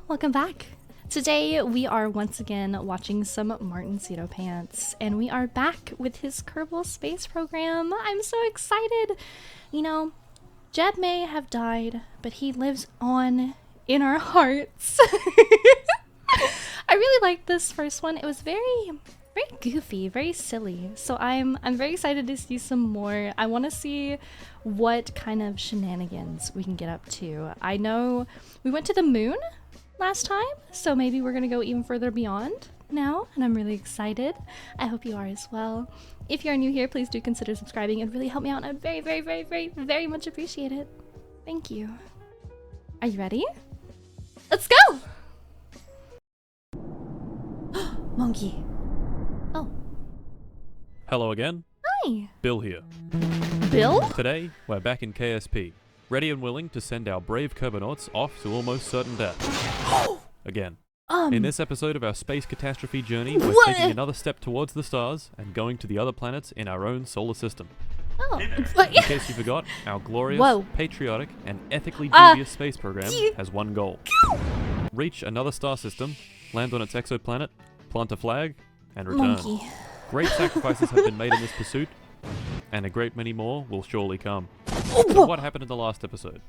welcome back. Today we are once again watching some martincitopants, and we are back with his Kerbal Space Program. I'm so excited. You know, Jeb may have died, but he lives on in our hearts. I really liked this first one. It was very goofy, very silly. So I'm very excited to see some more. I want to see what kind of shenanigans we can get up to. I know we went to the moon last time, so maybe we're gonna go even further beyond now, and I'm really excited. I hope you are as well. If you are new here, please do consider subscribing. It'd really help me out, and I'd very much appreciate it. Thank you. Are you ready? Let's go! Monkey. Oh. Hello again. Hi. Bill here. Bill? Today, we're back in KSP, ready and willing to send our brave Kerbonauts off to almost certain death. Again. In this episode of our space catastrophe journey, we're taking another step towards the stars and going to the other planets in our own solar system. Oh. In case you forgot, our glorious, patriotic, and ethically dubious space program has one goal. Reach another star system, land on its exoplanet, plant a flag, and return. Monkey. Great sacrifices have been made in this pursuit, and a great many more will surely come. So what happened in the last episode?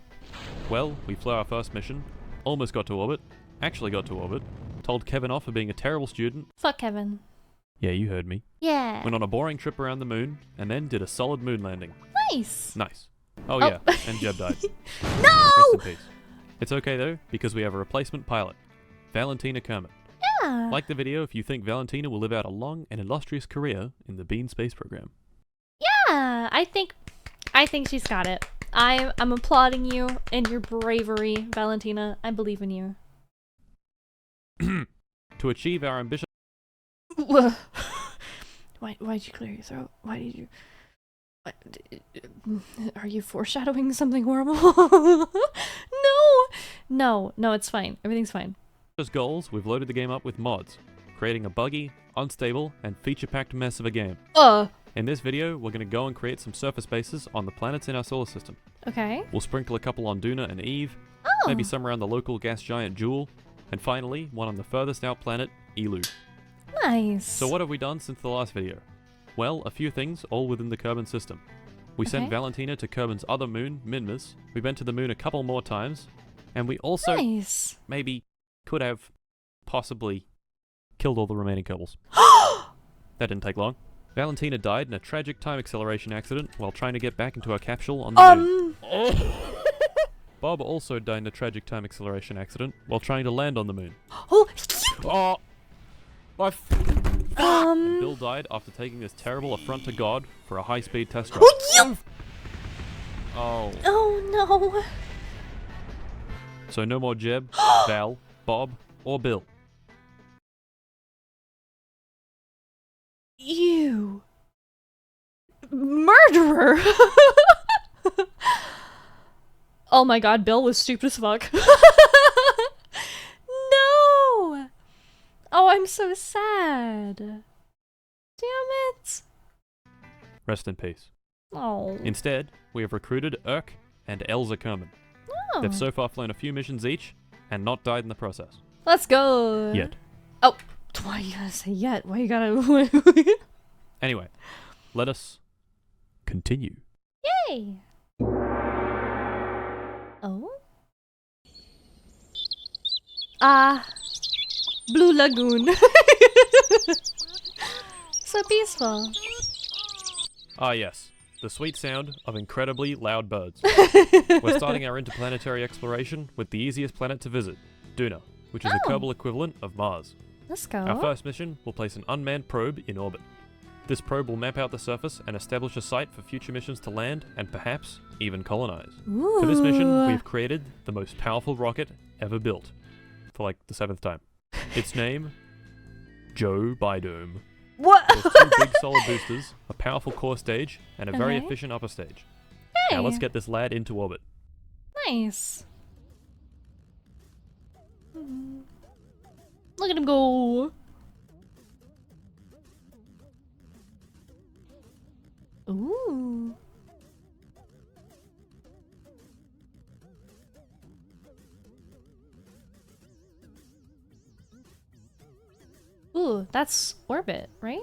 Well, we flew our first mission, almost got to orbit, actually got to orbit, told Kevin off for being a terrible student. Fuck Kevin. Yeah, you heard me. Yeah. Went on a boring trip around the moon, and then did a solid moon landing. Nice. Nice. Oh yeah, and Jeb died. No! Rest in peace. It's okay though, because we have a replacement pilot, Valentina Kermit. Yeah. Like the video if you think Valentina will live out a long and illustrious career in the Bean Space Program. Yeah, I think she's got it. I'm applauding you and your bravery, Valentina. I believe in you. To achieve our ambition. Why'd you clear your throat? Why did you? Are you foreshadowing something horrible? No, it's fine. Everything's fine. As goals, we've loaded the game up with mods, creating a buggy, unstable, and feature-packed mess of a game. In this video, we're going to go and create some surface bases on the planets in our solar system. Okay. We'll sprinkle a couple on Duna and Eve, maybe some around the local gas giant Jool, and finally, one on the furthest out planet, Elu. Nice. So what have we done since the last video? Well, a few things, all within the Kerbin system. We sent Valentina to Kerbin's other moon, Minmus. We went to the moon a couple more times, and we also maybe could have possibly killed all the remaining Kerbals. That didn't take long. Valentina died in a tragic time acceleration accident while trying to get back into her capsule on the moon. Bob also died in a tragic time acceleration accident while trying to land on the moon. And Bill died after taking this terrible affront to God for a high-speed test drive. Oh no. So no more Jeb, Val, Bob, or Bill. You murderer. Oh my god, Bill was stupid as fuck. No. Oh, I'm so sad. Damn it. Rest in peace. Oh. Instead, we have recruited Urk and Elza Kerman. They've so far flown a few missions each and not died in the process. Let's go. Yet. Oh, why you gotta say yet? Why you gotta... Anyway, let us continue. Yay. Oh? Blue Lagoon. So peaceful. Ah yes, the sweet sound of incredibly loud birds. We're starting our interplanetary exploration with the easiest planet to visit, Duna, which is the Kerbal equivalent of Mars. Let's go. Our first mission will place an unmanned probe in orbit. This probe will map out the surface and establish a site for future missions to land and perhaps even colonize. Ooh. For this mission, we've created the most powerful rocket ever built. For like the 7th time. Its name, Joe Bidome. What? There's 2 big solar boosters, a powerful core stage, and a very efficient upper stage. Hey. Now let's get this lad into orbit. Nice. Look at him go. Ooh. Ooh, that's orbit, right?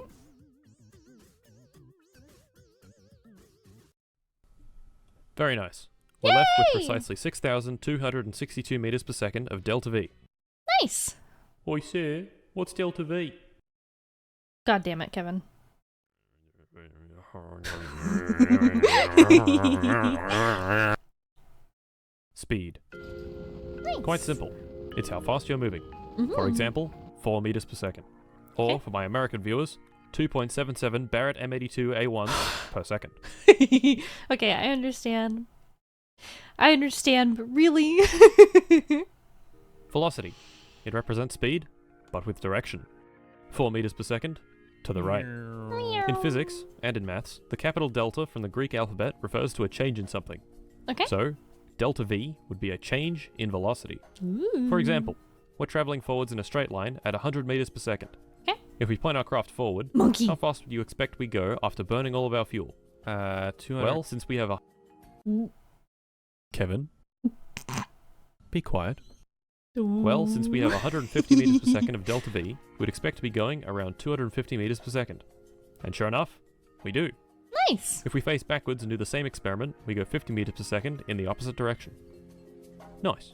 Very nice. We're left with Yay! precisely 6,262 meters per second of delta V. Nice. Oi, sir, what's delta V? God damn it, Kevin. Speed. Nice. Quite simple. It's how fast you're moving. For example, 4 meters per second. Or, Okay. for my American viewers, 2.77 Barrett M82A1 per second. Okay, I understand. I understand, but really? Velocity. It represents speed, but with direction. 4 meters per second, to the right. In physics, and in maths, the capital delta from the Greek alphabet refers to a change in something. Okay. So, delta V would be a change in velocity. Ooh. For example, we're traveling forwards in a straight line at 100 meters per second. Okay. If we point our craft forward, Monkey. how fast would you expect we go after burning all of our fuel? 200. Well, since we have a... Kevin? Be quiet. Well, since we have 150 meters per second of delta V, we'd expect to be going around 250 meters per second. And sure enough, we do. Nice. If we face backwards and do the same experiment, we go 50 meters per second in the opposite direction. Nice.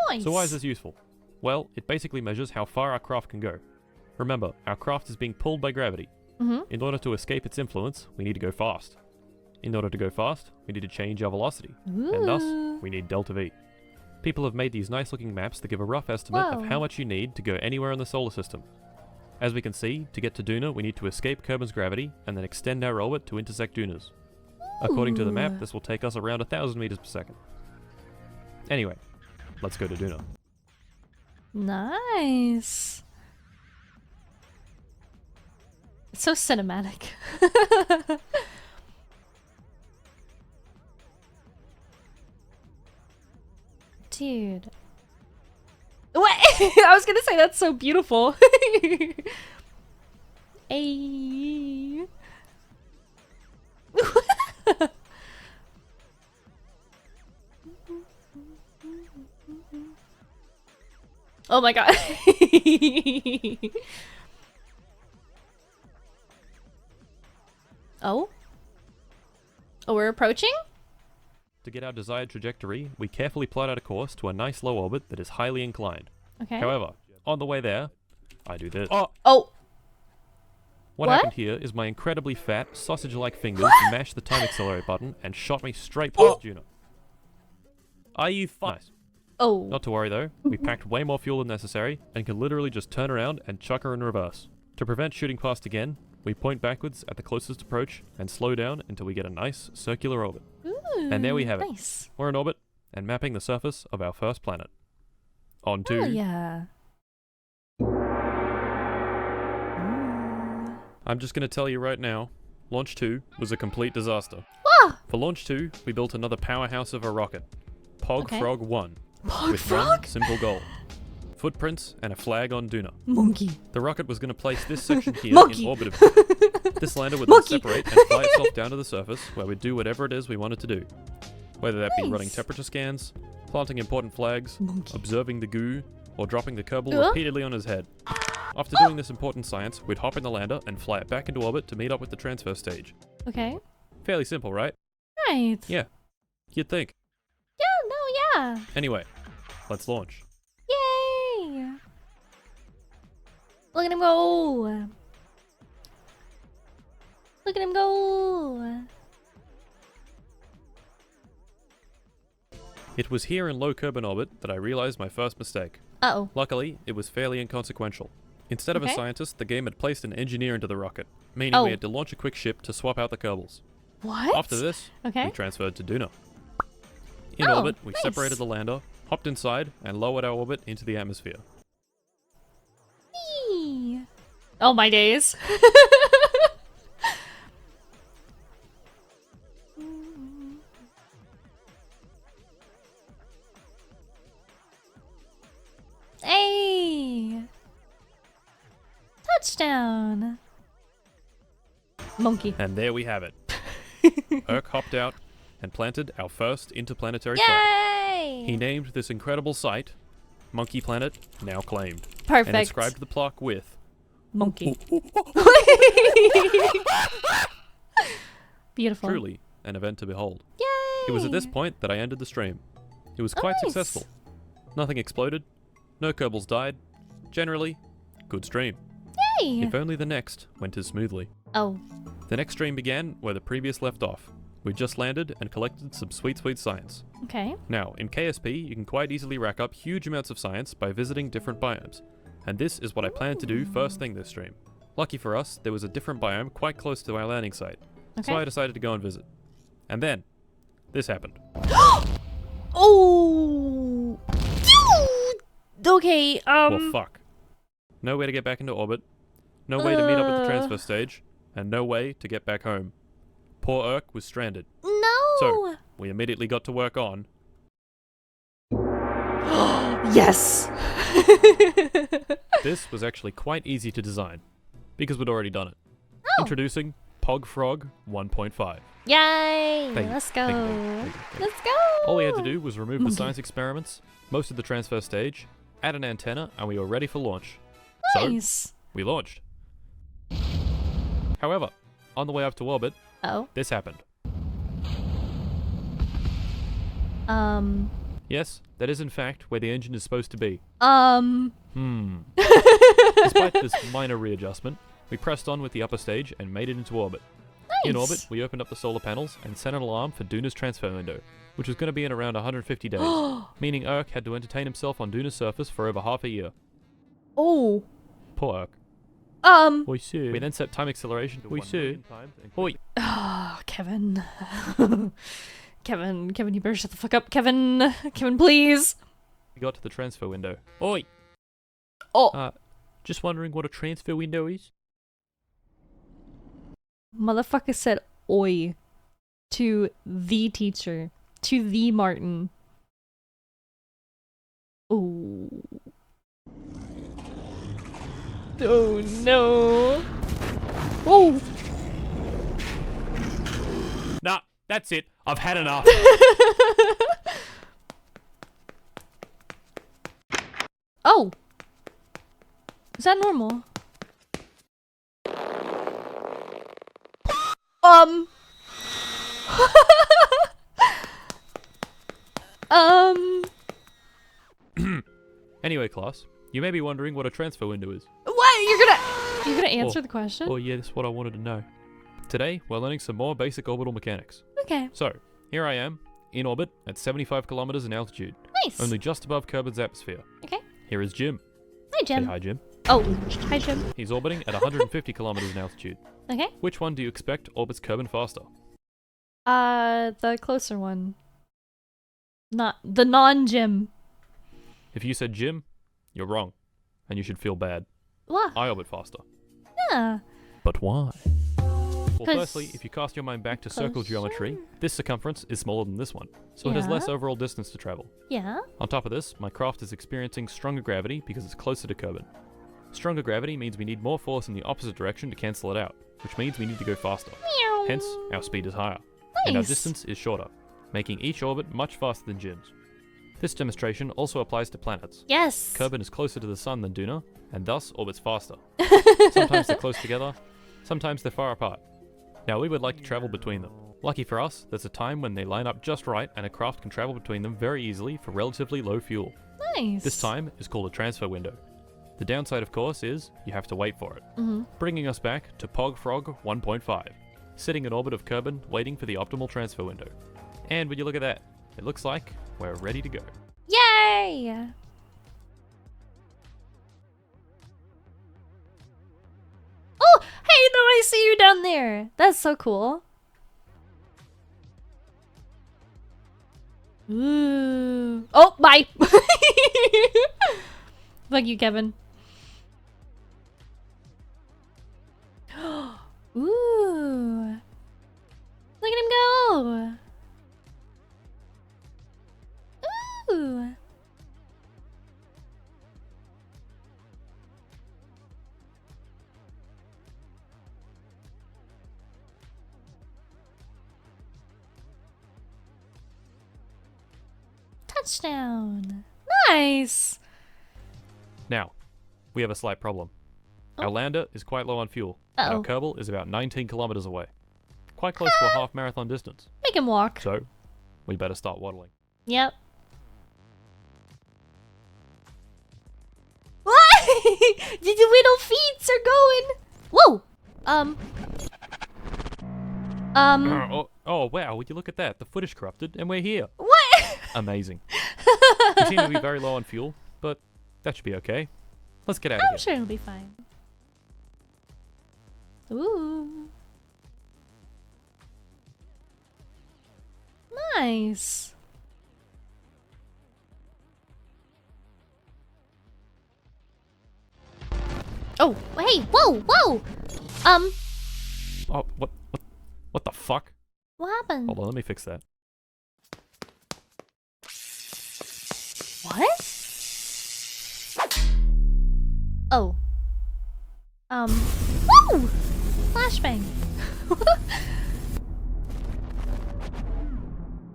Nice. So why is this useful? Well, it basically measures how far our craft can go. Remember, our craft is being pulled by gravity. In order to escape its influence, we need to go fast. In order to go fast, we need to change our velocity. And thus, we need delta V. People have made these nice looking maps that give a rough estimate of how much you need to go anywhere in the solar system. As we can see, to get to Duna, we need to escape Kerbal's gravity and then extend our orbit to intersect Duna's. According to the map, this will take us around 1,000 meters per second. Anyway, let's go to Duna. Nice. It's so cinematic. Dude. What? I was gonna say that's so beautiful. Ayy. Oh my god. Oh? Oh, we're approaching? To get our desired trajectory, we carefully plot out a course to a nice low orbit that is highly inclined. Okay. However, on the way there, I do this. Oh! What What? happened here is my incredibly fat, sausage-like fingers mashed the time accelerate button and shot me straight past Duna. Are you nice? Oh. Not to worry though, we packed way more fuel than necessary and can literally just turn around and chuck her in reverse. To prevent shooting past again, we point backwards at the closest approach and slow down until we get a nice circular orbit. Ooh, And there we have it. nice. We're in orbit and mapping the surface of our first planet. On to... Oh, yeah. I'm just going to tell you right now, Launch 2 was a complete disaster. Ah! For Launch 2, we built another powerhouse of a rocket, Pog Okay. Frog 1, Pog with frog? one simple goal. Footprints and a flag on Duna. Monkey. The rocket was going to place this section here Monkey. in orbit of Duna. This lander would then Monkey. separate and fly itself down to the surface where we'd do whatever it is we wanted to do. Whether that be running Nice. temperature scans, planting important flags, Monkey. observing the goo, or dropping the Kerbal Huh? repeatedly on his head. After doing this important science, we'd hop in the lander and fly it back into orbit to meet up with the transfer stage. Okay. Fairly simple, right? Right. Yeah. You'd think. Yeah, no, yeah. Anyway, let's launch. Yay! Look at him go! Look at him go! It was here in low Kerbal orbit that I realized my first mistake. Uh-oh. Luckily, it was fairly inconsequential. Instead of a Okay. scientist, the game had placed an engineer into the rocket, meaning Oh. we had to launch a quick ship to swap out the Kerbals. What? After this, Okay. we transferred to Duna. In Oh, orbit, we nice. separated the lander, hopped inside, and lowered our orbit into the atmosphere. Whee! Oh my days. Hey! Touchdown! Monkey. And there we have it. Urk hopped out and planted our first interplanetary flag. Yay! He named this incredible site Monkey Planet, now claimed, Perfect. and inscribed the plaque with Monkey. Beautiful. Truly an event to behold. Yay! It was at this point that I ended the stream. It was quite Nice. successful. Nothing exploded. No Kerbals died. Generally, good stream. Yay! If only the next went as smoothly. Oh. The next stream began where the previous left off. We just landed and collected some sweet science. Okay. Now, in KSP, you can quite easily rack up huge amounts of science by visiting different biomes. And this is what I plan to do first thing this stream. Lucky for us, there was a different biome quite close to our landing site. Okay. So I decided to go and visit. And then, this happened. Oh! Okay, Well, fuck. No way to get back into orbit. No way to meet up at the transfer stage. And no way to get back home. Poor Urk was stranded. No! So, we immediately got to work on... Yes! This was actually quite easy to design, because we'd already done it. Oh. Introducing PogFrog 1.5. Yay! Thank you, Let's go. thank you. Let's go! All we had to do was remove the Monkey. science experiments, most of the transfer stage, add an antenna, and we were ready for launch. Nice. So, we launched. However, on the way up to orbit, Oh. this happened. Yes, that is in fact where the engine is supposed to be. Despite this minor readjustment, we pressed on with the upper stage and made it into orbit. Nice. In orbit, we opened up the solar panels and set an alarm for Duna's transfer window, which was going to be in around 150 days, meaning Urk had to entertain himself on Duna's surface for over half a year. Oh. Poor Urk. We We then set time acceleration to 1 million times. Oh, Kevin. Kevin, you better shut the fuck up. Kevin, please. We got to the transfer window. Oi! Oh. Just wondering what a transfer window is? Motherfucker said oi to the teacher, to the Martin. Oh. Oh no. Oh. Nah, that's it. I've had enough. Oh. Is that normal? Anyway, class, you may be wondering what a transfer window is. What? You're gonna answer the question? Oh yeah, that's what I wanted to know. Today, we're learning some more basic orbital mechanics. Okay. So, here I am, in orbit at 75 kilometers in altitude, Nice. only just above Kerbin's atmosphere. Okay. Here is Jim. Hi, Jim. Say hi, Jim. Oh, hi, Jim. He's orbiting at 150 kilometers in altitude. Okay. Which one do you expect orbits Kerbin faster? The closer one. Not the non-Jim. If you said Jim, you're wrong, and you should feel bad. What? I orbit faster. Yeah. But why? Well, 'Cause firstly, if you cast your mind back to circle closer. geometry, this circumference is smaller than this one, so it has Yeah. less overall distance to travel. Yeah. On top of this, my craft is experiencing stronger gravity because it's closer to Kerbin. Stronger gravity means we need more force in the opposite direction to cancel it out, which means we need to go faster. Meow. Hence, our speed is higher, and our Nice. distance is shorter, making each orbit much faster than Jim's. This demonstration also applies to planets. Yes. Kerbin is closer to the Sun than Duna, and thus orbits faster. Sometimes they're close together, sometimes they're far apart. Now we would like to travel between them. Lucky for us, there's a time when they line up just right and a craft can travel between them very easily for relatively low fuel. Nice. This time is called a transfer window. The downside, of course, is you have to wait for it. Bringing us back to PogFrog 1.5, sitting in orbit of Kerbin, waiting for the optimal transfer window. And would you look at that? It looks like we're ready to go. Yay! Oh, hey, no, I see you down there. That's so cool. Ooh. Oh, bye. Fuck you, Kevin. Ooh. Look at him go. Ooh. Touchdown. Nice. Now, we have a slight problem. Our lander is quite low on fuel, Uh-oh. and our Kerbal is about 19 kilometers away. Quite close to a half marathon distance. Make him walk. So, we better start waddling. Yep. What? The little feet are going. Whoa. Oh, wow, would you look at that? The footage corrupted, and we're here. What? Amazing. We seem to be very low on fuel, but that should be okay. Let's get out of here. I'm sure it'll be fine. Ooh. Nice. Oh, hey, whoa, whoa. Oh, what the fuck? What happened? Hold on, let me fix that. What? Oh. Woo! Flashbang.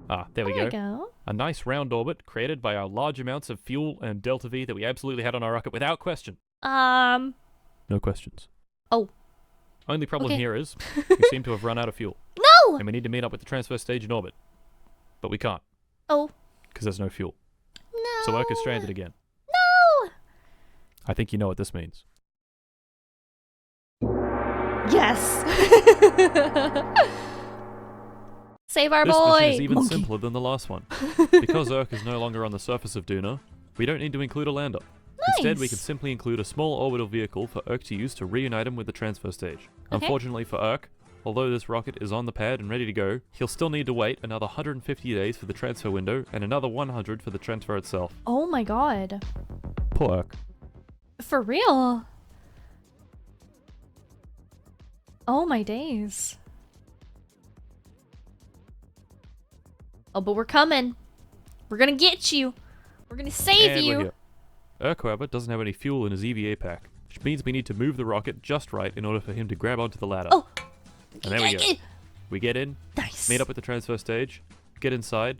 Ah, there we There go. we go. A nice round orbit created by our large amounts of fuel and delta V that we absolutely had on our rocket without question. No questions. Oh. Only problem Okay. here is we seem to have run out of fuel. No! And we need to meet up with the transfer stage in orbit. But we can't, Oh. because there's no fuel. No. So Urk is stranded again. No! I think you know what this means. Yes! Save our This boy! mission is even Monkey. simpler than the last one. Because Urk is no longer on the surface of Duna, we don't need to include a lander. Instead, we Nice. can simply include a small orbital vehicle for Urk to use to reunite him with the transfer stage. Okay. Unfortunately for Urk, although this rocket is on the pad and ready to go, he'll still need to wait another 150 days for the transfer window and another 100 for the transfer itself. Oh my god. Poor Urk. For real? Oh my days. Oh, but we're coming. We're gonna get you. We're gonna save And we're you. here. Urk, however, doesn't have any fuel in his EVA pack, which means we need to move the rocket just right in order for him to grab onto the ladder. Oh. And there we go. We get in, Nice. meet up with the transfer stage, get inside,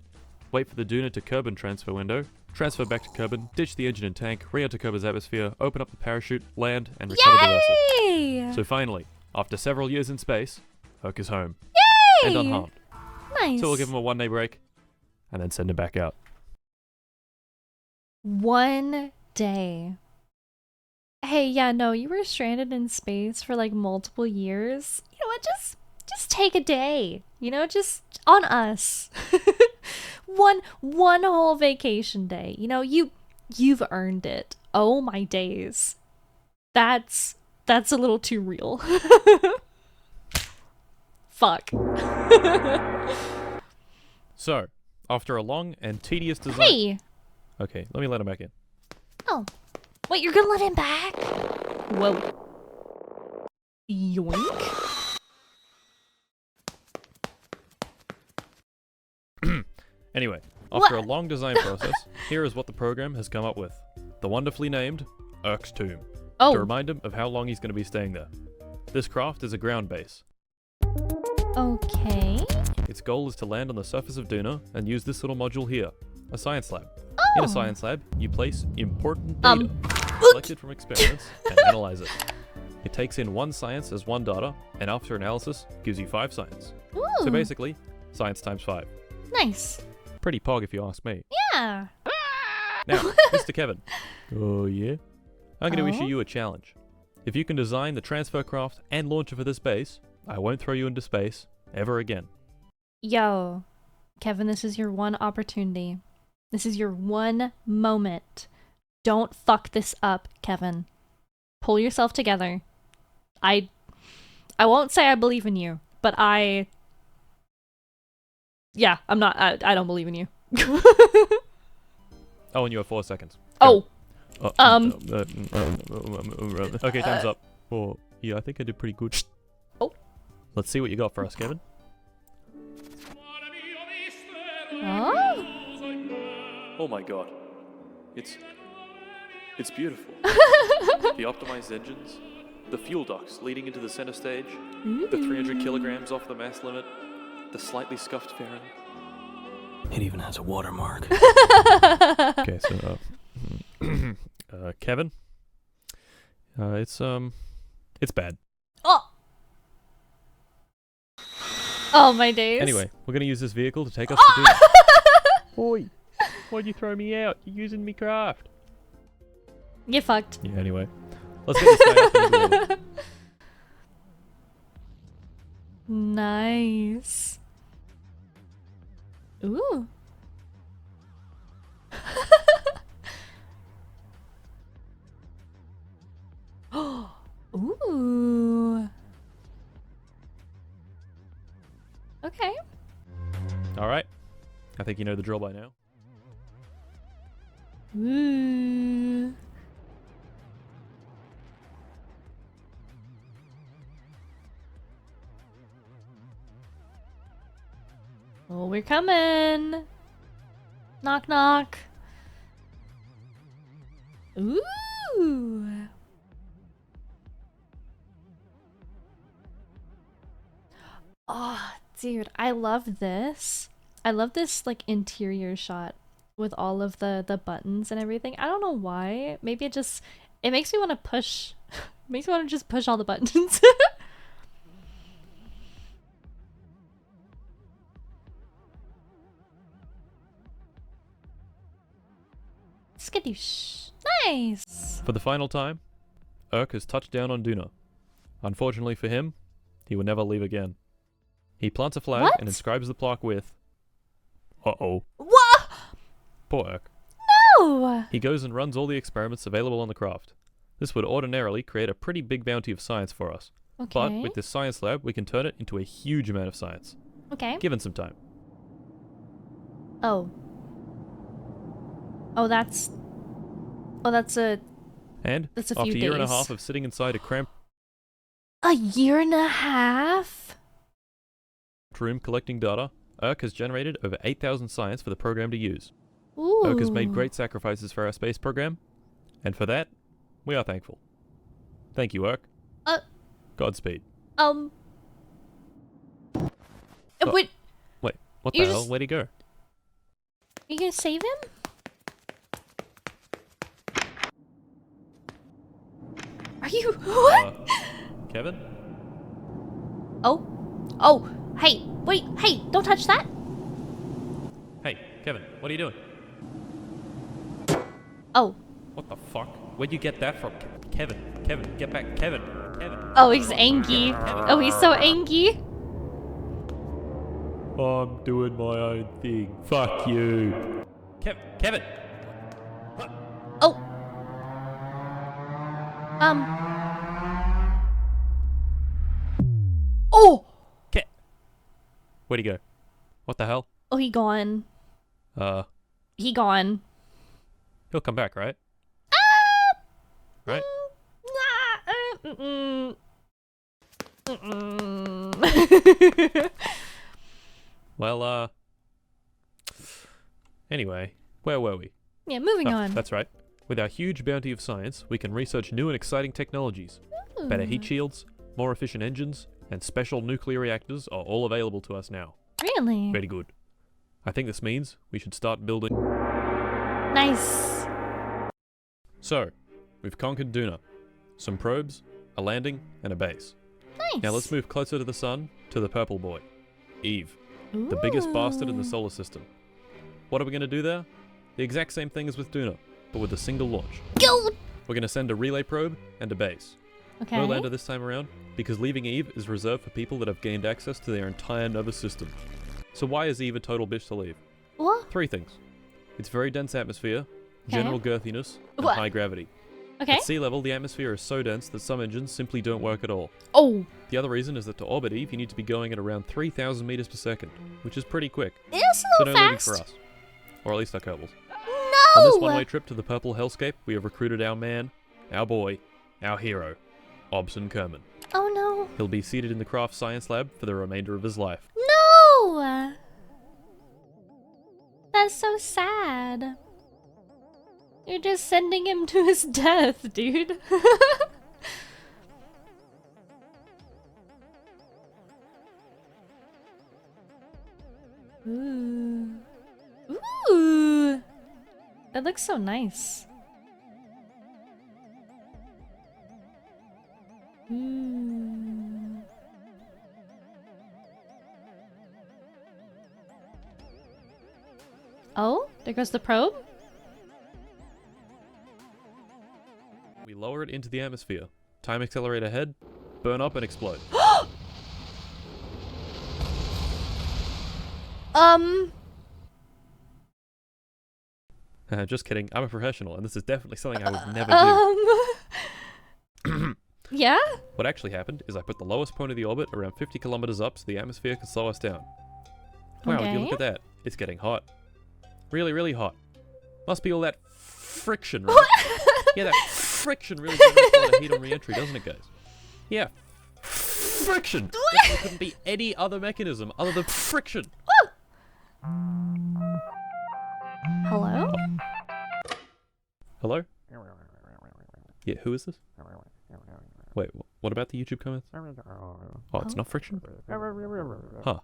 wait for the Duna to Kerbin transfer window, transfer back to Kerbin, ditch the engine and tank, re-enter Kerbin's atmosphere, open up the parachute, land, and recover the vessel. Yay! So finally, after several years in space, Urk is home. Yay! And unharmed. Nice. So we'll give him a one-day break, and then send him back out. 1 day. Hey, yeah, no, you were stranded in space for like multiple years. You know what? Just take a day. You know, just on us. one whole vacation day. You know, you've earned it. Oh my days. That's a little too real. Fuck. So, after a long and tedious design... Hey. Okay, let me let him back in. Oh. Wait, you're gonna let him back? Whoa. Yoink. Anyway, What? after a long design process, here is what the program has come up with. The wonderfully named Urk's Tomb, to Oh, remind him of how long he's going to be staying there. This craft is a ground base. okay. Its goal is to land on the surface of Duna and use this little module here, a science lab. In a science lab, you place important data collected from experiments and analyze it. It takes in one science as one data, and after analysis, gives you 5 science. So Ooh, basically, science times 5. nice. Pretty pog if you ask me. Yeah. Now, Mr. Kevin. Oh, yeah? I'm going to issue Oh? you a challenge. If you can design the transfer craft and launcher for this base, I won't throw you into space ever again. Yo, Kevin, this is your one opportunity. This is your one moment. Don't fuck this up, Kevin. Pull yourself together. I won't say I believe in you, but yeah, I'm not. I don't believe in you. Oh, and you have 4 seconds. Oh, Go. Okay, time's up. Oh, yeah, I think I did pretty good. Oh. Let's see what you got for us, Kevin. oh. Oh my god. It's beautiful. The optimized engines, the fuel ducts leading into the center stage, the 300 kilograms off the mass limit, the slightly scuffed fairing. It even has a watermark. Okay, so, Kevin, It's bad. Oh! Oh, my days. Anyway, we're gonna use this vehicle to take us to Duna. Oi! Why'd you throw me out? You're using me craft. Get fucked. Yeah, anyway. Let's get this guy up and going. Nice. Ooh. Ooh. Okay. Alright. I think you know the drill by now. Ooh. Oh, we're coming. Knock, knock. Ooh. Oh, dude, I love this. I love this like interior shot with all of the buttons and everything. I don't know why. Maybe it makes me want to push. Makes me want to just push all the buttons. Skadoosh. Nice. For the final time, Urk has touched down on Duna. Unfortunately for him, he will never leave again. He plants a flag and inscribes the plaque with "Uh-oh." What? Poor Urk. No! He goes and runs all the experiments available on the craft. This would ordinarily create a pretty big bounty of science for us. Okay. But with this science lab, we can turn it into a huge amount of science. Okay. Given some time. Oh. Oh, that's a... And That's a after few a year and a days. half of sitting inside a cramped A year and a half? room collecting data, Urk has generated over 8,000 science for the program to use. Ooh. Urk has made great sacrifices for our space program, and for that, we are thankful. Thank you, Urk. Godspeed. Oh. Wait, Wait, what the You hell? just- Where'd he go? you gonna save him? Are you... What? Kevin? Oh. Oh. Hey, wait. Hey, don't touch that. Hey, Kevin, what are you doing? Oh. What the fuck? Where'd you get that from? Kevin, get back, Kevin. Oh, he's angry. Oh, he's so angry. I'm doing my own thing. Fuck you. Kevin! Oh. Oh. Where'd he go? What the hell? Oh, he gone. He gone. He'll come back, right? Right? Well, anyway, where were we? Yeah, moving on. That's right. With our huge bounty of science, we can research new and exciting technologies. Better heat shields, more efficient engines, and special nuclear reactors are all available to us now. Really? Very good. I think this means we should start building. Nice. So, we've conquered Duna. Some probes, a landing, and a base. Nice. Now let's move closer to the sun, to the purple boy. Eve. The biggest bastard in the solar system. What are we going to do there? The exact same thing as with Duna, but with a single launch. Go. We're going to send a relay probe and a base. Okay. No lander this time around, because leaving Eve is reserved for people that have gained access to their entire nervous system. So why is Eve a total bitch to leave? What? 3 things. Its very dense atmosphere, general girthiness, and What? high gravity. Okay. At sea level, the atmosphere is so dense that some engines simply don't work at all. Oh. The other reason is that to orbit Eve, you need to be going at around 3,000 meters per second, which is pretty quick. It's a So little no leaving fast. for us. Or at least our Kerbals. No. On this one-way trip to the purple hellscape, we have recruited our man, our boy, our hero, Obson Kerman. Oh no. He'll be seated in the craft science lab for the remainder of his life. No. That's so sad. You're just sending him to his death, dude. Ooh. Ooh. That looks so nice. Hmm. Oh, there goes the probe. We lower it into the atmosphere. Time accelerator ahead, burn up and explode. Just kidding, I'm a professional and this is definitely something I would never do. Yeah? What actually happened is I put the lowest point of the orbit around 50 kilometers up so the atmosphere could slow us down. Wow, would you look at that? It's getting hot. Really, really hot. Must be all that friction, right? Yeah, that friction really generates a lot of heat on re-entry, doesn't it, guys? Yeah. Friction! There couldn't be any other mechanism other than friction. Hello? Hello? Yeah, who is this? Wait, what about the YouTube comments? Oh, it's not friction? Huh.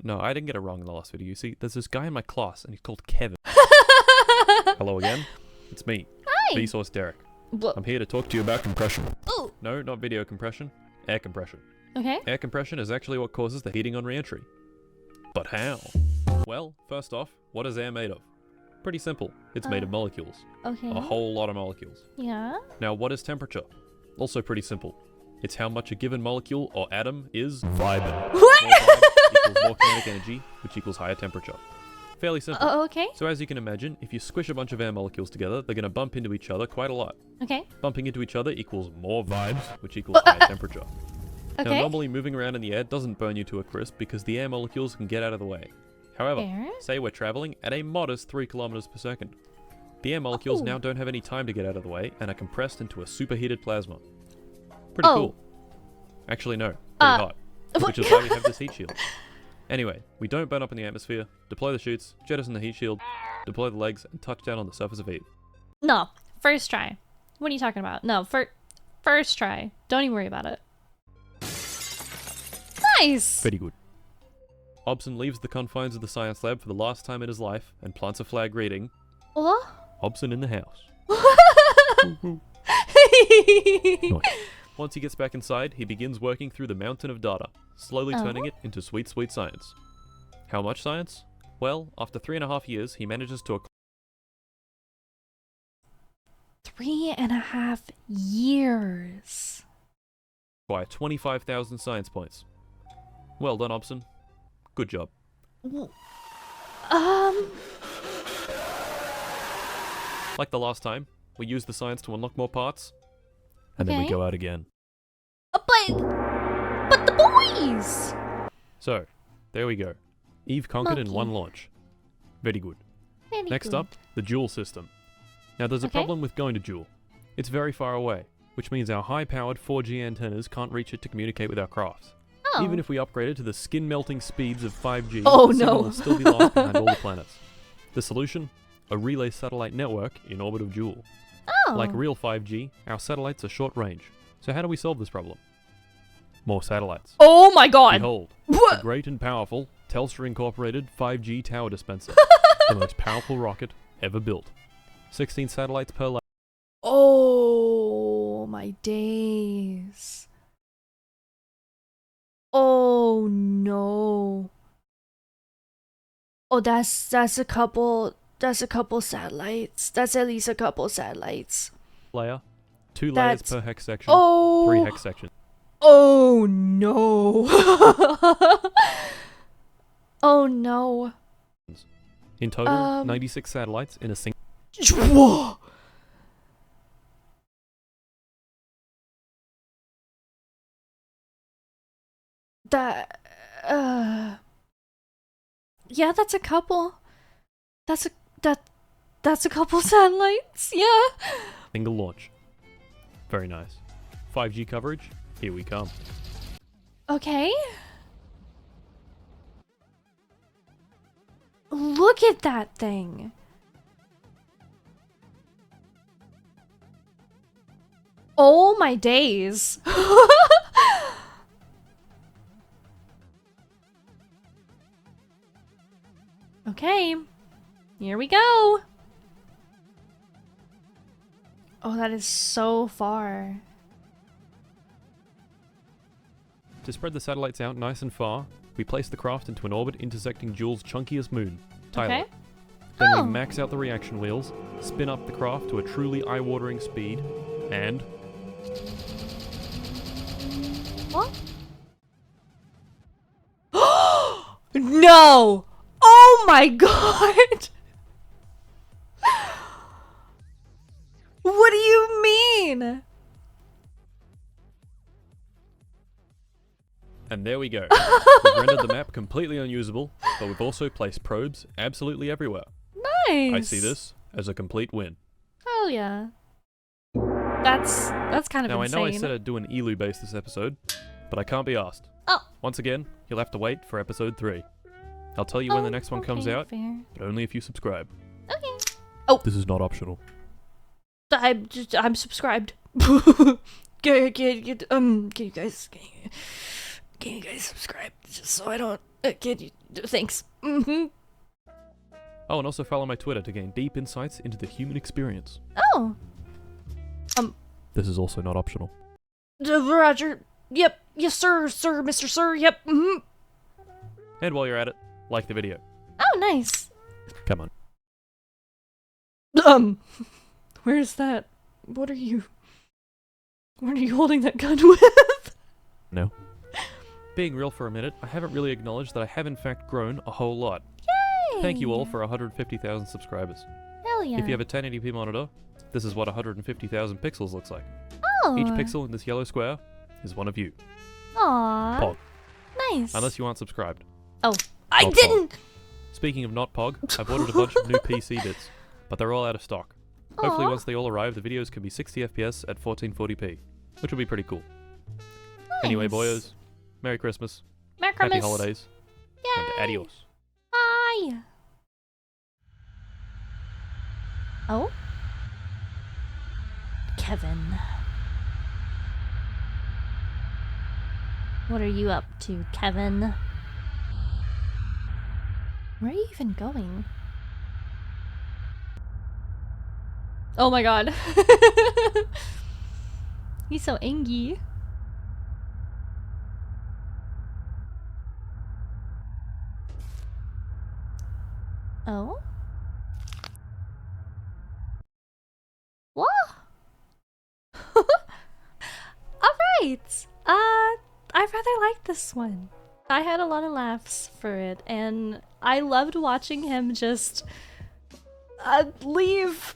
No, I didn't get it wrong in the last video. You see, there's this guy in my class, and he's called Kevin. Hello again. It's me, Hi! Vsauce Derek. I'm here to talk to you about compression. Ooh. No, not video compression. Air compression. Okay. Air compression is actually what causes the heating on re-entry. But how? Well, first off, what is air made of? Pretty simple. It's made of molecules. Okay. A whole lot of molecules. Yeah? Now, what is temperature? Also pretty simple. It's how much a given molecule or atom is Vibing. More vibe equals more kinetic energy, which equals higher temperature. Fairly simple. Okay. So as you can imagine, if you squish a bunch of air molecules together, they're going to bump into each other quite a lot. Okay. Bumping into each other equals more vibes, which equals higher temperature. Now, Okay. normally moving around in the air doesn't burn you to a crisp because the air molecules can get out of the way. However, Fair. say we're traveling at a modest 3 kilometers per second. The air molecules Oh. now don't have any time to get out of the way and are compressed into a superheated plasma. Pretty Oh. cool. Actually, no. Pretty hot. Which is why we have this heat shield. Anyway, we don't burn up in the atmosphere, deploy the chutes, jettison the heat shield, deploy the legs, and touch down on the surface of Eve. No. First try. What are you talking about? No. First try. Don't even worry about it. Nice! Very good. Hobson leaves the confines of the science lab for the last time in his life and plants a flag reading, What? Hobson in the house. Nice. Once he gets back inside, he begins working through the mountain of data, slowly turning it into sweet, sweet science. How much science? Well, after 3.5 years, he manages to 3.5 years. acquire 25,000 science points. Well done, Hobson. Good job. Like the last time, we use the science to unlock more parts, and then we Okay. go out again. But the boys! So, there we go. Eve conquered in Monkey. one launch. Very good. Very Next good. up, the Jool system. Now there's a Okay. problem with going to Jool. It's very far away, which means our high-powered 4G antennas can't reach it to communicate with our crafts. Oh. Even if we upgrade it to the skin-melting speeds of 5G, Oh, signal no. will still be lost behind all the planets. The solution? A relay satellite network in orbit of Jool. Oh. Like real 5G, our satellites are short range. So how do we solve this problem? More satellites. Oh my god! Behold, the What? great and powerful Telstra Incorporated 5G tower dispenser. The most powerful rocket ever built. 16 satellites per layer. Oh my days. Oh no. Oh, that's a couple satellites. That's at least a couple satellites. 2 layers That's- per hex section. Oh. 3 hex sections. Oh no. Oh no. In total, Um. 96 satellites in a single. Whoa. That yeah, that's a couple. That's a couple satellites. Yeah. Single launch. Very nice. 5G coverage. Here we come. Okay. Look at that thing. Oh my days. Okay. Here we go. Oh, that is so far. To spread the satellites out nice and far, we place the craft into an orbit intersecting Jool's chunkiest moon, Tyler. Okay. Then Oh. we max out the reaction wheels, spin up the craft to a truly eye-watering speed, and... What? No! Oh my god! What do you mean? And there we go. We've rendered the map completely unusable, but we've also placed probes absolutely everywhere. Nice. I see this as a complete win. Hell yeah. That's kind of Now insane. I know I said I'd do an ELU base this episode, but I can't be asked. Oh. Once again, you'll have to wait for episode 3. I'll tell you when the next one comes okay, out, fair. but only if you subscribe. Okay. Oh. This is not optional. I'm subscribed. Can you guys subscribe just so I don't thanks. Oh, and also follow my Twitter to gain deep insights into the human experience. Oh. This is also not optional. Roger. Yep. Yes, sir, Mr. Sir. Yep. And while you're at it, like the video. Oh, nice. Come on. Where's that? What are you holding that gun with? No. Being real for a minute, I haven't really acknowledged that I have in fact grown a whole lot. Yay! Thank you all for 150,000 subscribers. Hell yeah. If you have a 1080p monitor, this is what 150,000 pixels looks like. Oh. Each pixel in this yellow square is one of you. Aww. Pog. Nice. Unless you aren't subscribed. Oh, I Not didn't. Pog. Speaking of not Pog, I've ordered a bunch of new PC bits, but they're all out of stock. Hopefully Aw. once they all arrive, the videos can be 60 FPS at 1440p, which will be pretty cool. Anyway, Nice. boyos, Merry Christmas, Merry Happy Christmas. Holidays, and Yay. adios. Bye. Oh? Kevin. What are you up to, Kevin? Where are you even going? Oh my god. He's so angry. Oh? What? Alright! I rather like this one. I had a lot of laughs for it, and I loved watching him just leave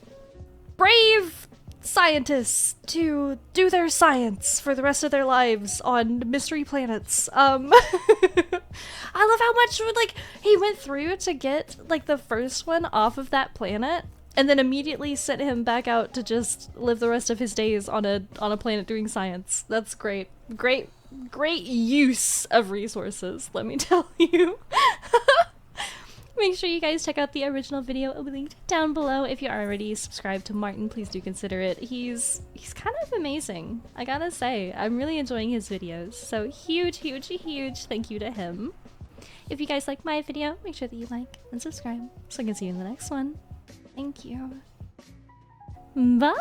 brave scientists to do their science for the rest of their lives on mystery planets. I love how much like he went through to get like the first one off of that planet and then immediately sent him back out to just live the rest of his days on a planet doing science. That's great. Great use of resources, let me tell you. Make sure you guys check out the original video linked down below. If you're already subscribed to Martin, please do consider it. He's kind of amazing, I gotta say. I'm really enjoying his videos, so huge thank you to him. If you guys like my video, make sure that you like and subscribe so I can see you in the next one. Thank you. Bye!